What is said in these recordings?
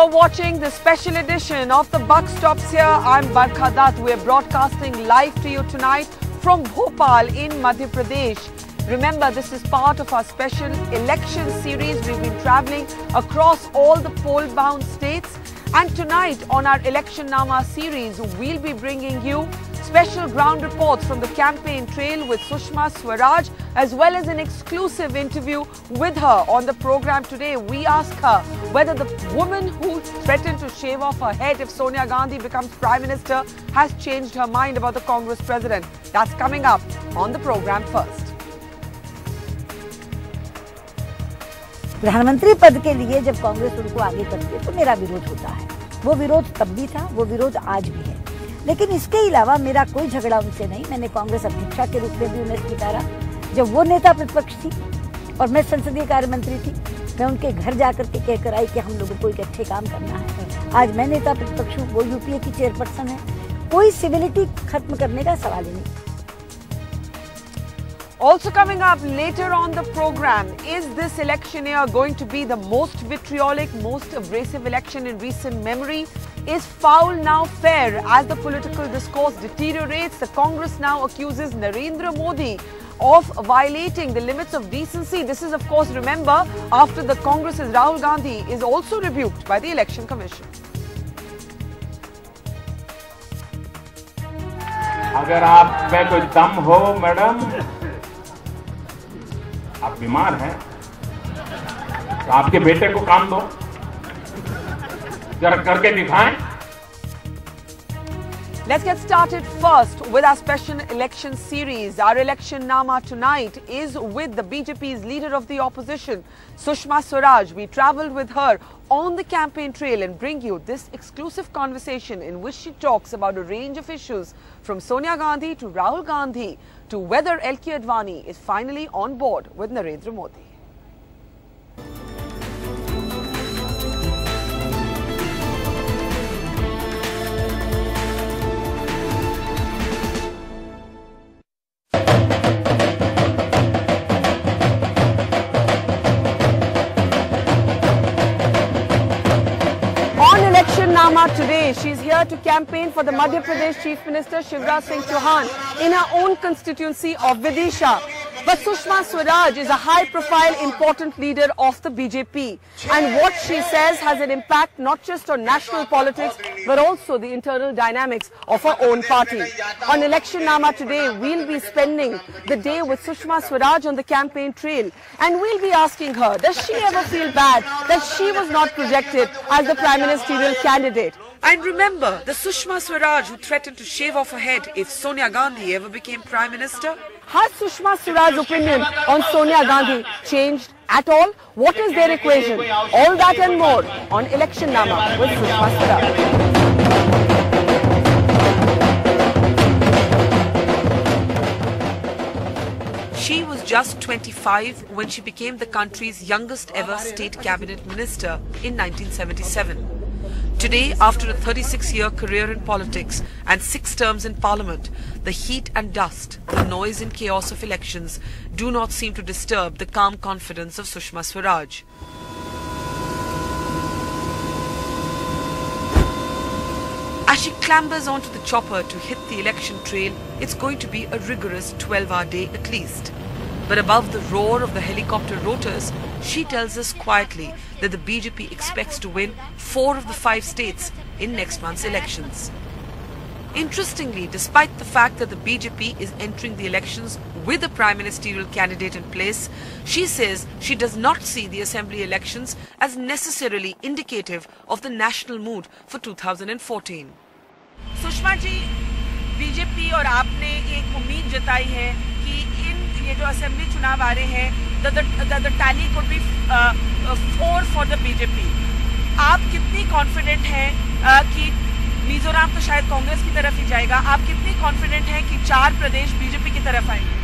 You're watching the special edition of The Buck Stops Here. I'm Barkha Dutt. We're broadcasting live to you tonight from Bhopal in Madhya Pradesh. Remember, this is part of our special election series. We've been traveling across all the poll-bound states. And tonight on our Election Nama series, we'll be bringing you special ground reports from the campaign trail with Sushma Swaraj, as well as an exclusive interview with her. On the program today, we ask her whether the woman who threatened to shave off her head if Sonia Gandhi becomes Prime Minister has changed her mind about the Congress president. That's coming up on the program first. प्रधानमंत्री पद के लिए जब कांग्रेस उनको आगे करती है तो मेरा विरोध होता है। वो विरोध तब भी था, वो विरोध आज भी है। लेकिन इसके अलावा मेरा कोई झगड़ा उनसे नहीं। मैंने कांग्रेस अध्यक्षा के रूप में भी उन्हें स्वीकारा। जब वो नेता प्रतिपक्ष थी और मैं संसदीय कार्य मंत्री थी, मैं उनके घर जाकर के कहकर आई कि हम लोगों को एक अच्छे काम करना है। आज मैं नेता प्रतिपक्ष हूँ, वो यूपीए की चेयरपर्सन है। कोई सिविलिटी खत्म करने का सवाल ही नहीं। Also coming up later on the program, is this election year going to be the most vitriolic, most abrasive election in recent memory? Is foul now fair? As the political discourse deteriorates, the Congress now accuses Narendra Modi of violating the limits of decency. This is, of course, remember, after the Congress's Rahul Gandhi is also rebuked by the Election Commission. अगर आप में कोई दम हो madam, आप बीमार हैं, तो आपके बेटे को काम दो, जरा करके दिखाएं। Let's get started first with our special election series. Our election Nama tonight is with the BJP's leader of the opposition, Sushma Swaraj. We travelled with her on the campaign trail and bring you this exclusive conversation in which she talks about a range of issues from Sonia Gandhi to Rahul Gandhi to whether L.K. Advani is finally on board with Narendra Modi. Today, she's here to campaign for the Madhya Pradesh Chief Minister Shivraj Singh Chauhan in her own constituency of Vidisha. But Sushma Swaraj is a high-profile, important leader of the BJP. And what she says has an impact not just on national politics, but also the internal dynamics of her own party. On Election Nama today, we'll be spending the day with Sushma Swaraj on the campaign trail. And we'll be asking her, does she ever feel bad that she was not projected as the prime ministerial candidate? And remember, the Sushma Swaraj who threatened to shave off her head if Sonia Gandhi ever became Prime Minister? Has Sushma Swaraj's opinion on Sonia Gandhi changed at all? What is their equation? All that and more on Election Nama with Sushma Swaraj. She was just 25 when she became the country's youngest ever state cabinet minister in 1977. Today, after a 36-year career in politics and 6 terms in parliament, the heat and dust, the noise and chaos of elections do not seem to disturb the calm confidence of Sushma Swaraj. As she clambers onto the chopper to hit the election trail, it's going to be a rigorous 12-hour day at least. But above the roar of the helicopter rotors, she tells us quietly that the BJP expects to win 4 of the 5 states in next month's elections. Interestingly, despite the fact that the BJP is entering the elections with a prime ministerial candidate in place, she says she does not see the assembly elections as necessarily indicative of the national mood for 2014. Sushma ji, BJP और आपने एक उम्मीद जताई है कि ये जो assembly चुनाव आ रहे हैं, the tally could be 4 for the BJP. आप कितनी कॉन्फिडेंट हैं कि मिजोरम तो शायद कांग्रेस की तरफ ही जाएगा, आप कितनी कॉन्फिडेंट हैं कि 4 प्रदेश बीजेपी की तरफ आएंगे?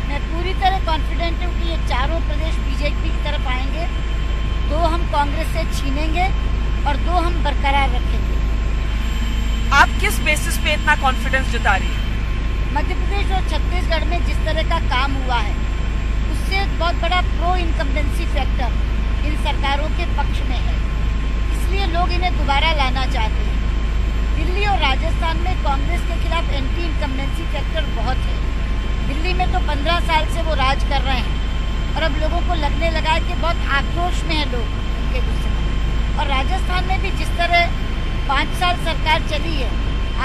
मैं पूरी तरह कॉन्फिडेंट हूँ कि ये 4 प्रदेश बीजेपी की तरफ आएंगे, 2 हम कांग्रेस से छीनेंगे और 2 हम बरकरार रखेंगे। आप किस बेसिस पे इतना कॉन्फिडेंस जता रही हैं? मध्य प्रदेश और छत्तीसगढ़ में जिस तरह का काम हुआ है, उससे बहुत बड़ा प्रो इनकम्बेंसी फैक्टर इन सरकारों के पक्ष में है। इसलिए लोग इन्हें दोबारा लाना चाहते हैं। दिल्ली और राजस्थान में कांग्रेस के खिलाफ एंटी इनकम्बेंसी फैक्टर बहुत है। दिल्ली में तो 15 साल से वो राज कर रहे हैं और अब लोगों को लगने लगा है कि बहुत आक्रोश में है लोग उनके गुस्से। और राजस्थान में भी जिस तरह 5 साल सरकार चली है,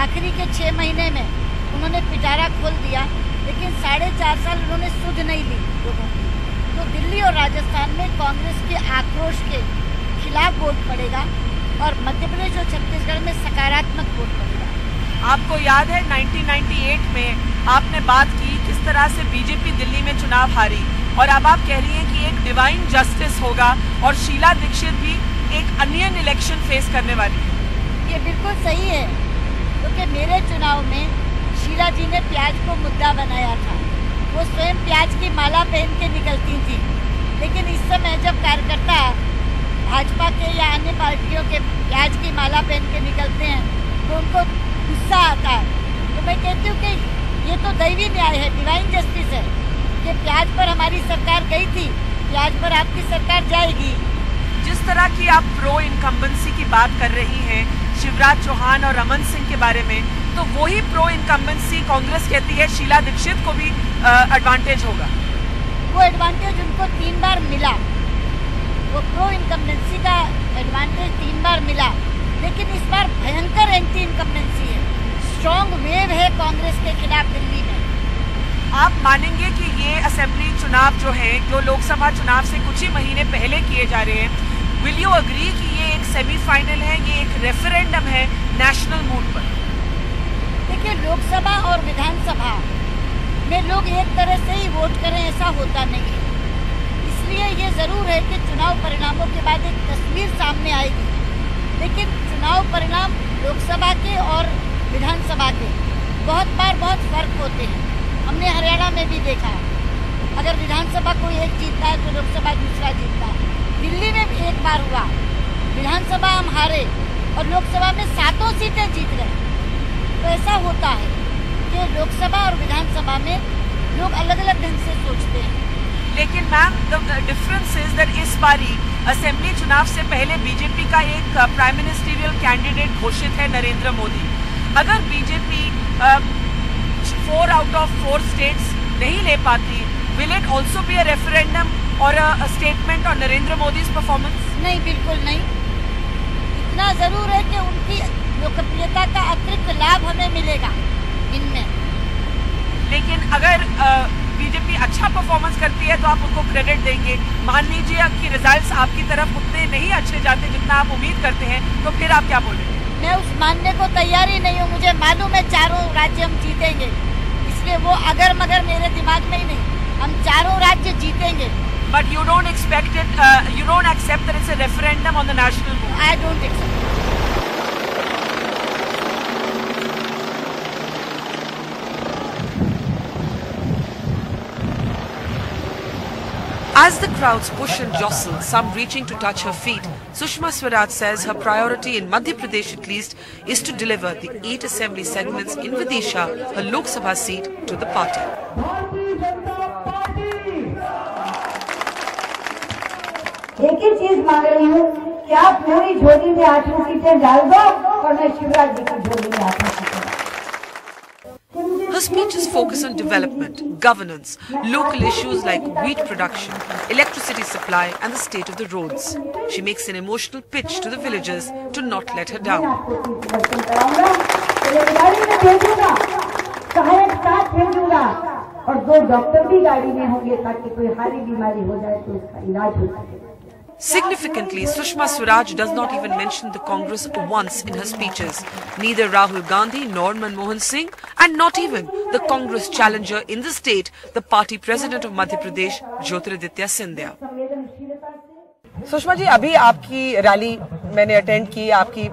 आखिरी के 6 महीने में उन्होंने पिटारा खोल दिया, लेकिन 4.5 साल उन्होंने सुध नहीं ली लोगों की। तो दिल्ली और राजस्थान में कांग्रेस के आक्रोश के खिलाफ वोट पड़ेगा और मध्य प्रदेश और छत्तीसगढ़ में सकारात्मक वोट पड़ेगा। आपको याद है 1998 में आपने बात की किस तरह से बीजेपी दिल्ली में चुनाव हारी, और अब आप कह रही हैं कि एक डिवाइन जस्टिस होगा और शीला दीक्षित भी एक अनियन इलेक्शन फेस करने वाली है। ये बिल्कुल सही है, क्योंकि मेरे चुनाव में शीला जी ने प्याज को मुद्दा बनाया था। वो स्वयं प्याज की माला पहन के निकलती थी, लेकिन इस समय जब कार्यकर्ता भाजपा के या अन्य पार्टियों के प्याज की माला पहन के निकलते हैं तो उनको गुस्सा आता है। तो मैं कहती हूँ कि ये तो दैवी न्याय है, डिवाइन जस्टिस है कि प्याज पर हमारी सरकार गई थी, प्याज पर आपकी सरकार जाएगी। जिस तरह की आप प्रो इनकम्बेंसी की बात कर रही हैं शिवराज चौहान और रमन सिंह के बारे में, तो वही प्रो इनकम्बेंसी कांग्रेस कहती है शीला दीक्षित को भी एडवांटेज होगा। वो एडवांटेज उनको 3 बार मिला, वो प्रो इनकम्बेंसी का एडवांटेज 3 बार मिला, लेकिन इस बार भयंकर एंटी इनकम्बेंसी है, स्ट्रॉन्ग वेव है कांग्रेस के खिलाफ दिल्ली में। आप मानेंगे कि ये असेंबली चुनाव जो है, जो लोकसभा चुनाव से कुछ ही महीने पहले किए जा रहे हैं, विल यू अग्री कि ये एक सेमीफाइनल है, ये एक रेफरेंडम है नेशनल मूड पर? देखिए, लोकसभा और विधानसभा में लोग एक तरह से ही वोट करें ऐसा होता नहीं है, इसलिए ये जरूर है कि चुनाव परिणामों के बाद एक तस्वीर सामने आएगी, लेकिन चुनाव परिणाम लोकसभा के और विधानसभा के बहुत बार बहुत फर्क होते हैं। हमने हरियाणा में भी देखा, अगर विधानसभा कोई एक जीतता है तो लोकसभा दूसरा जीतता है। दिल्ली में भी एक बार हुआ, विधानसभा हम हारे और लोकसभा में 7 सीटें जीत गए। तो ऐसा होता है कि लोकसभा और विधानसभा में लोग अलग अलग ढंग से सोचते हैं। लेकिन ma'am, the difference is that इस बारी असेंबली चुनाव से पहले बीजेपी का एक प्राइम मिनिस्टरियल कैंडिडेट घोषित है, नरेंद्र मोदी। अगर बीजेपी 4 आउट ऑफ 4 स्टेट्स नहीं ले पाती, will it also be a referendum और a statement on Narendra Modi performance? नहीं, बिल्कुल नहीं। इतना जरूर है कि उनकी लोकप्रियता का अतिरिक्त लाभ हमें मिलेगा इनमें। लेकिन अगर बीजेपी अच्छा परफॉर्मेंस करती है तो आप उनको क्रेडिट देंगे। मान लीजिए कि रिजल्ट्स आपकी तरफ उतने नहीं अच्छे जाते जितना आप उम्मीद करते हैं, तो फिर आप क्या बोलेंगे? मैं उस मानने को तैयार ही नहीं हूँ। मुझे मालूम है 4 राज्य हम जीतेंगे, इसलिए वो अगर मगर मेरे दिमाग में ही नहीं। हम 4 राज्य जीतेंगे। But you don't expect it, you don't accept that it's a referendum on the national mood? I don't accept it. As the crowds push and jostle, some reaching to touch her feet, Sushma Swaraj says her priority in Madhya Pradesh at least is to deliver the 8 assembly segments in Vidisha, her Lok Sabha seat, to the party. एक ही चीज मांग रही हूँ कि आप पूरी झोली में 8 सीटें डाल दो और मैं शिवराज जी की झोली में 8 सीटें। Her speeches focus on development, governance, local issues like wheat production, electricity supply and the state of the roads. She makes an emotional pitch to the villagers to not let her down. और 2 doctor भी गाड़ी में होंगे ताकि कोई भारी बीमारी हो जाए तो उसका इलाज हो सके। Significantly, Sushma Swaraj does not even mention the Congress once in her speeches. Neither Rahul Gandhi nor Manmohan Singh, and not even the Congress challenger in the state, the party president of Madhya Pradesh, Jyotiraditya Scindia. Sushma ji, अभी आपकी rally मैंने attend की, आपकी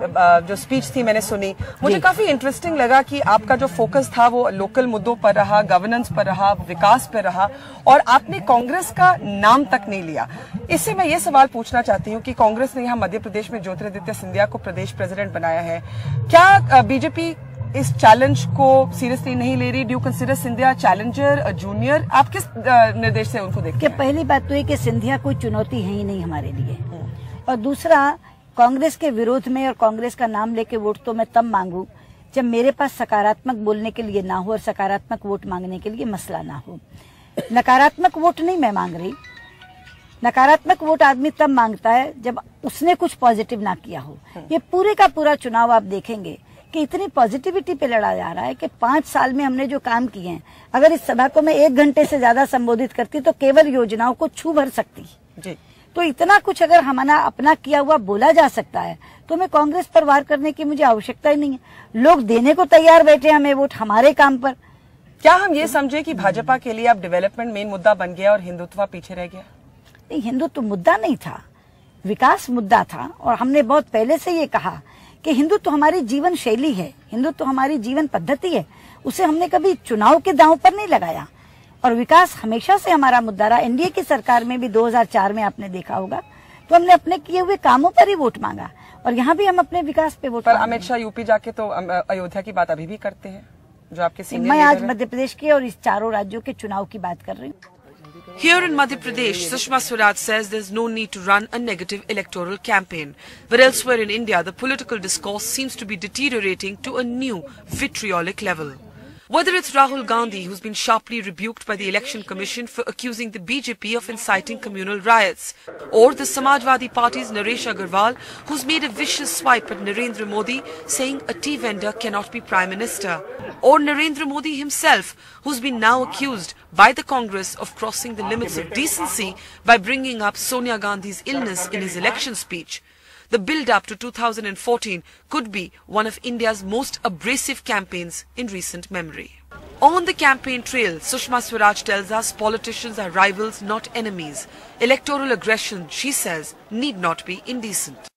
जो speech थी मैंने सुनी, मुझे काफी इंटरेस्टिंग लगा कि आपका जो फोकस था वो लोकल मुद्दों पर रहा, गवर्नेंस पर रहा, विकास पर रहा, और आपने कांग्रेस का नाम तक नहीं लिया। इससे मैं ये सवाल पूछना चाहती हूँ कि कांग्रेस ने यहाँ मध्य प्रदेश में ज्योतिरादित्य सिंधिया को प्रदेश प्रेसिडेंट बनाया है, क्या बीजेपी इस चैलेंज को सीरियसली नहीं ले रही? Do consider Scindia challenger, junior? आप किस निर्देश से उनको देखते हैं? पहली बात तो ये कि सिंधिया कोई चुनौती है ही नहीं हमारे लिए, और दूसरा कांग्रेस के विरोध में और कांग्रेस का नाम लेके वोट तो मैं तब मांगू जब मेरे पास सकारात्मक बोलने के लिए ना हो और सकारात्मक वोट मांगने के लिए मसला ना हो। नकारात्मक वोट नहीं मैं मांग रही। नकारात्मक वोट आदमी तब मांगता है जब उसने कुछ पॉजिटिव ना किया हो। ये पूरे का पूरा चुनाव आप देखेंगे कि इतनी पॉजिटिविटी पे लड़ा जा रहा है कि 5 साल में हमने जो काम किए हैं, अगर इस सभा को मैं 1 घंटे से ज्यादा संबोधित करती तो केवल योजनाओं को छू भर सकती जी। तो इतना कुछ अगर हमारा अपना किया हुआ बोला जा सकता है तो मैं कांग्रेस पर वार करने की मुझे आवश्यकता ही नहीं है। लोग देने को तैयार बैठे हमें वोट हमारे काम पर। क्या हम ये समझे कि भाजपा के लिए अब डेवलपमेंट मेन मुद्दा बन गया और हिंदुत्व पीछे रह गया? नहीं, हिंदुत्व मुद्दा नहीं था, विकास मुद्दा था। और हमने बहुत पहले से ये कहा कि हिंदुत्व हमारी जीवन शैली है, हिंदुत्व हमारी जीवन पद्धति है। उसे हमने कभी चुनाव के दांव पर नहीं लगाया और विकास हमेशा से हमारा मुद्दा रहा। एनडीए की सरकार में भी 2004 में आपने देखा होगा तो हमने अपने किए हुए कामों पर ही वोट मांगा और यहाँ भी हम अपने विकास पे वोट। पर अमित शाह यूपी जाके तो अयोध्या की बात अभी भी करते हैं जो आपके सीनियर। मैं आज मध्य प्रदेश के और इस चारों राज्यों के चुनाव की बात कर रही हूँ। Here in Madhya Pradesh, Sushma Swaraj says there's no need to run a negative electoral campaign. But elsewhere in India, the political discourse seems to be deteriorating to a new vitriolic level. Whether it's Rahul Gandhi, who's been sharply rebuked by the Election Commission for accusing the BJP of inciting communal riots, or the Samajwadi Party's Naresh Agarwal, who's made a vicious swipe at Narendra Modi, saying a tea vendor cannot be Prime Minister, or Narendra Modi himself, who's been now accused by the Congress of crossing the limits of decency by bringing up Sonia Gandhi's illness in his election speech. The build-up to 2014 could be one of India's most abrasive campaigns in recent memory. On the campaign trail, Sushma Swaraj tells us politicians are rivals, not enemies. Electoral aggression, she says, need not be indecent.